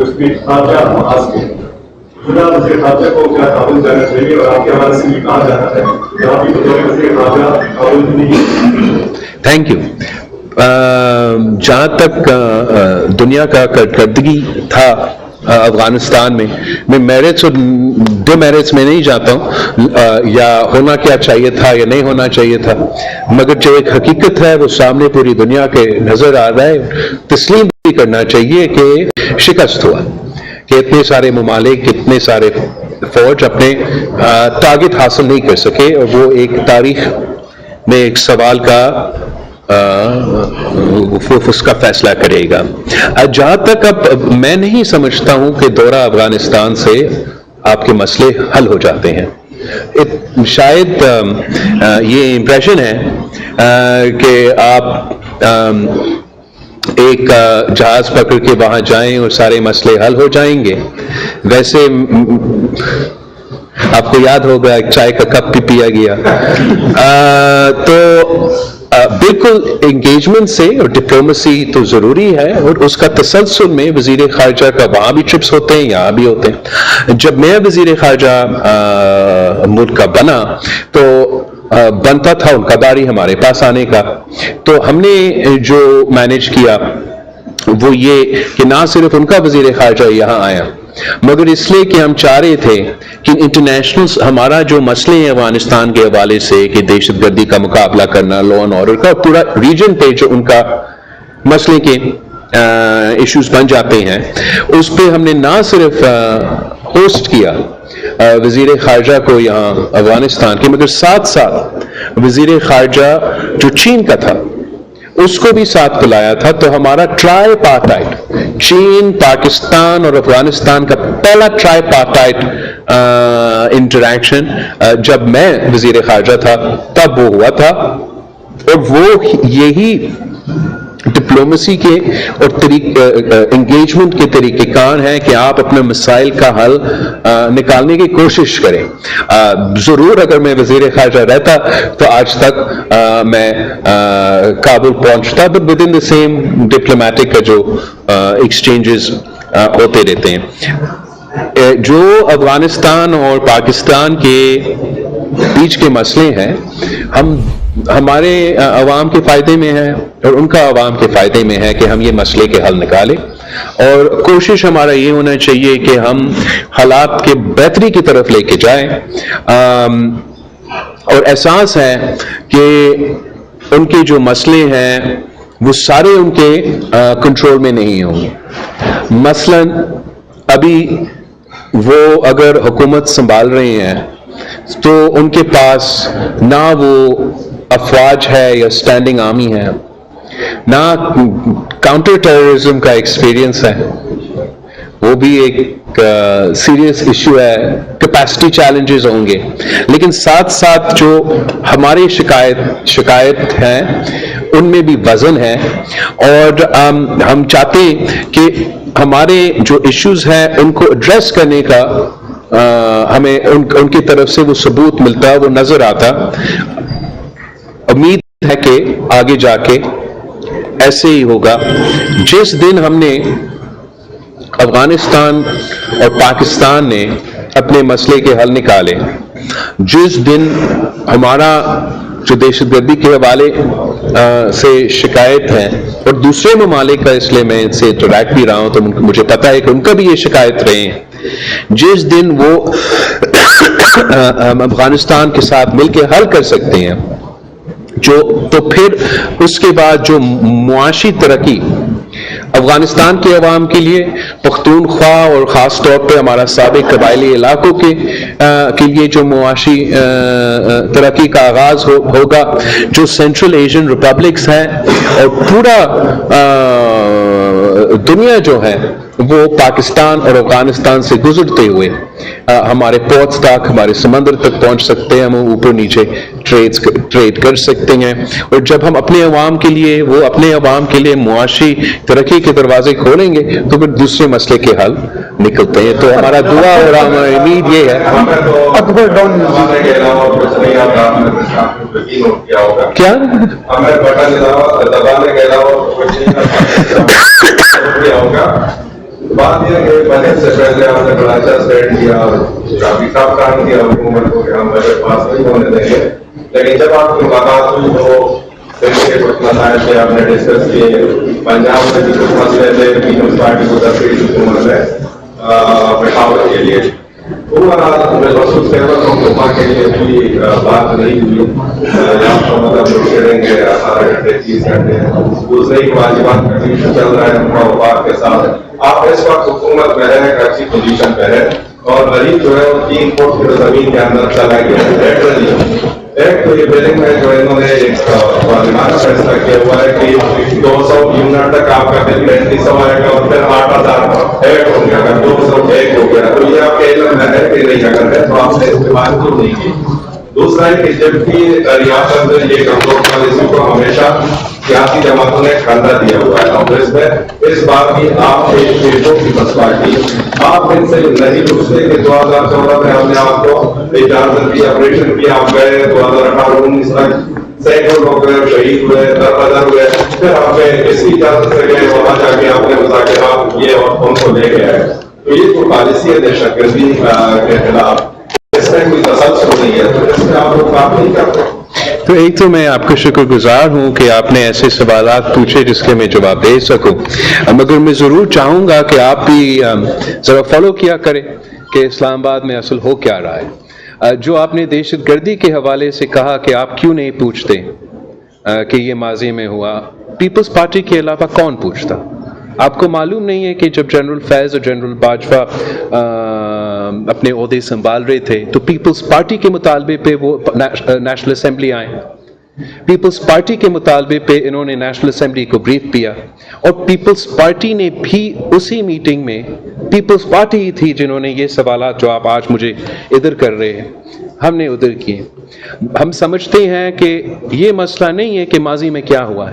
اس میں خارجہ محاذ کے خدا وزیر خارجہ کو کیا کابل جانا چاہیے اور آپ کے حوالے سے بھی کہا جاتا ہے کہ آپ کی بطور وزیر خارجہ کابل نہیں؟ Thank you. جہاں تک دنیا کا کارکردگی تھا افغانستان میں میرٹس اور ڈی میرٹس میں نہیں جاتا ہوں یا ہونا کیا چاہیے تھا یا نہیں ہونا چاہیے تھا، مگر جو ایک حقیقت ہے وہ سامنے پوری دنیا کے نظر آ رہا ہے. تسلیم بھی کرنا چاہیے کہ شکست ہوا، کہ اتنے سارے ممالک، اتنے سارے فوج اپنے ٹارگٹ حاصل نہیں کر سکے، اور وہ ایک تاریخ میں ایک سوال کا اس کا فیصلہ کرے گا. جہاں تک اب میں نہیں سمجھتا ہوں کہ دورہ افغانستان سے آپ کے مسئلے حل ہو جاتے ہیں. شاید یہ امپریشن ہے کہ آپ ایک جہاز پکڑ کے وہاں جائیں اور سارے مسئلے حل ہو جائیں گے. ویسے آپ کو یاد ہوگا ایک چائے کا کپ بھی پیا گیا. تو بالکل انگیجمنٹ سے اور ڈپلومیسی تو ضروری ہے، اور اس کا تسلسل میں وزیر خارجہ کا وہاں بھی ٹرپس ہوتے ہیں، یہاں بھی ہوتے ہیں. جب میں وزیر خارجہ ملک کا بنا تو بنتا تھا ان کا باری ہمارے پاس آنے کا. تو ہم نے جو مینیج کیا وہ یہ کہ نہ صرف ان کا وزیر خارجہ یہاں آیا، مگر اس لیے کہ ہم چاہ رہے تھے کہ انٹرنیشنل ہمارا جو مسئلے ہیں افغانستان کے حوالے سے، کہ دہشت گردی کا مقابلہ کرنا، لا اینڈ آرڈر کا، پورا ریجن پہ جو ان کا مسئلے کے ایشوز بن جاتے ہیں، اس پہ ہم نے نہ صرف ہوسٹ کیا وزیر خارجہ کو یہاں افغانستان کے، مگر ساتھ ساتھ وزیر خارجہ جو چین کا تھا اس کو بھی ساتھ بلایا تھا. تو ہمارا ٹرائی پارٹائٹ، چین، پاکستان اور افغانستان کا پہلا ٹرائی پارٹائٹ انٹریکشن جب میں وزیر خارجہ تھا تب وہ ہوا تھا. اور وہ یہی ڈپلومیسی کے اور انگیجمنٹ کے طریقہ کار ہیں کہ آپ اپنے مسائل کا حل نکالنے کی کوشش کریں. ضرور اگر میں وزیر خارجہ رہتا تو آج تک میں کابل پہنچتا، but with in the same diplomatic کا جو ایکسچینجز ہوتے رہتے ہیں. جو افغانستان اور پاکستان کے بیچ کے مسئلے ہیں، ہمارے عوام کے فائدے میں ہے اور ان کا عوام کے فائدے میں ہے کہ ہم یہ مسئلے کے حل نکالیں. اور کوشش ہمارا یہ ہونا چاہیے کہ ہم حالات کے بہتری کی طرف لے کے جائیں. اور احساس ہے کہ ان کے جو مسئلے ہیں وہ سارے ان کے کنٹرول میں نہیں ہوں گے. مثلا ابھی وہ اگر حکومت سنبھال رہے ہیں تو ان کے پاس نہ وہ افواج ہے یا اسٹینڈنگ آرمی ہے، نہ کاؤنٹر ٹیررزم کا ایکسپیرینس ہے، وہ بھی ایک سیریس ایشو ہے. کیپیسٹی چیلنجز ہوں گے، لیکن ساتھ ساتھ جو ہماری شکایت ہیں ان میں بھی وزن ہے. اور ہم چاہتے ہیں کہ ہمارے جو ایشوز ہیں ان کو ایڈریس کرنے کا ہمیں ان کی طرف سے وہ ثبوت ملتا، وہ نظر آتا. امید ہے کہ آگے جا کے ایسے ہی ہوگا. جس دن ہم نے افغانستان اور پاکستان نے اپنے مسئلے کے حل نکالے، جس دن ہمارا جو دہشت گردی کے حوالے سے شکایت ہے، اور دوسرے ممالک کا، اس لیے میں ان سے انٹریکٹ بھی رہا ہوں تو مجھے پتا ہے کہ ان کا بھی یہ شکایت رہے ہیں، جس دن وہ افغانستان کے ساتھ مل کے حل کر سکتے ہیں، تو پھر اس کے بعد جو معاشی ترقی افغانستان کے عوام کے لیے، پختونخوا اور خاص طور پہ ہمارا سابق قبائلی علاقوں کے لیے جو معاشی ترقی کا آغاز ہوگا، جو سینٹرل ایشین ریپبلکس ہیں اور پورا دنیا جو ہے وہ پاکستان اور افغانستان سے گزرتے ہوئے ہمارے پورٹس تک، ہمارے سمندر تک پہنچ سکتے ہیں، ہم اوپر نیچے ٹریڈ کر سکتے ہیں. اور جب ہم اپنے عوام کے لیے، وہ اپنے عوام کے لیے معاشی ترقی کے دروازے کھولیں گے تو پھر دوسرے مسئلے کے حل نکلتے ہیں. تو ہمارا دعا اور ہماری امید یہ ہے. کیا بات یہ کہ بجٹ سے پہلے آپ نے بڑا اچھا اسٹینڈ کیا اور کافی ٹف کام کیا حکومت کو کہ ہم بجٹ پاس نہیں ہونے دیں گے، لیکن جب آپ کی ملاقات ہوئی تو کچھ مسائل تھے آپ نے ڈسکس کیے. پنجاب میں بھی کچھ مسئلے تھے پیپلز پارٹی کو تفریح حکومت میں بٹھاوت کے لیے. بالخصوص خیبر پختونخوا کے لیے بھی بات نہیں ہوئی. یہاں پر مطلب لوڈ شیڈنگ ہے 18 گھنٹے 30 گھنٹے دوسرے ہی واجبات کا ٹیوشن چل رہا ہے وفاق کے ساتھ. آپ اس وقت حکومت میں ہیں، ایک اچھی پوزیشن پہ ہے اور غریب جو ہے وہ 3 فٹ کی زمین کے اندر چلا گیا. ایک تو یہ بلنگ میں جو انہوں نے ایک پارلیمانی فیصلہ کیا ہوا ہے کہ 200 یونٹ تک آپ کا بل 3500 آئے گا اور پھر 8000 ایڈ ہو گیا. اگر 201 ہو گیا تو یہ آپ کے علم میں ہے کہ نہیں، اگر ہے تو آپ نے استعمال کیوں نہیں کی. دوسرا ہے کہ جبکہ ریاست میں یہ کنٹرول پالیسی کو ہمیشہ سیاسی جماعتوں نے کھانا دیا ہوا ہے کانگریس میں، اس بات کی آپ کے پیشوں کی مسئلہ کی آپ ان سے نہیں پوچھتے کہ 2014 میں ہم نے آپ کو اجازت دی، آپریشن کیا، آپ گئے 2018-19 تک سینکڑوں لوگ شہید ہوئے، دربدر ہوئے، پھر آپ نے اس کی اجازت سے گئے وہاں جا کے آپ نے مذاکرات کیے اور ان کو لے کے آئے. تو یہ جو پالیسی ہے دہشت گردی کے خلاف اس میں کوئی تسلسل نہیں ہے، تو اس میں آپ لوگ بات نہیں کرتے. تو ایک تو میں آپ کا شکر گزار ہوں کہ آپ نے ایسے سوالات پوچھے جس کے میں جواب دے سکوں، مگر میں ضرور چاہوں گا کہ آپ بھی ذرا فالو کیا کریں کہ اسلام آباد میں اصل ہو کیا رہا ہے. جو آپ نے دہشت گردی کے حوالے سے کہا کہ آپ کیوں نہیں پوچھتے کہ یہ ماضی میں ہوا، پیپلز پارٹی کے علاوہ کون پوچھتا؟ آپ کو معلوم نہیں ہے کہ جب جنرل فیض اور جنرل باجوہ اپنے عہدے سنبھال رہے تھے تو پیپلز پارٹی کے مطالبے پہ وہ نیشنل اسمبلی آئے، پیپلز پارٹی کے مطالبے پہ انہوں نے نیشنل اسمبلی کو بریف کیا، اور پیپلز پارٹی نے بھی اسی میٹنگ میں، پیپلز پارٹی ہی تھی جنہوں نے یہ سوالات جو آپ آج مجھے ادھر کر رہے ہیں ہم نے ادھر کیے. ہم سمجھتے ہیں کہ یہ مسئلہ نہیں ہے کہ ماضی میں کیا ہوا ہے،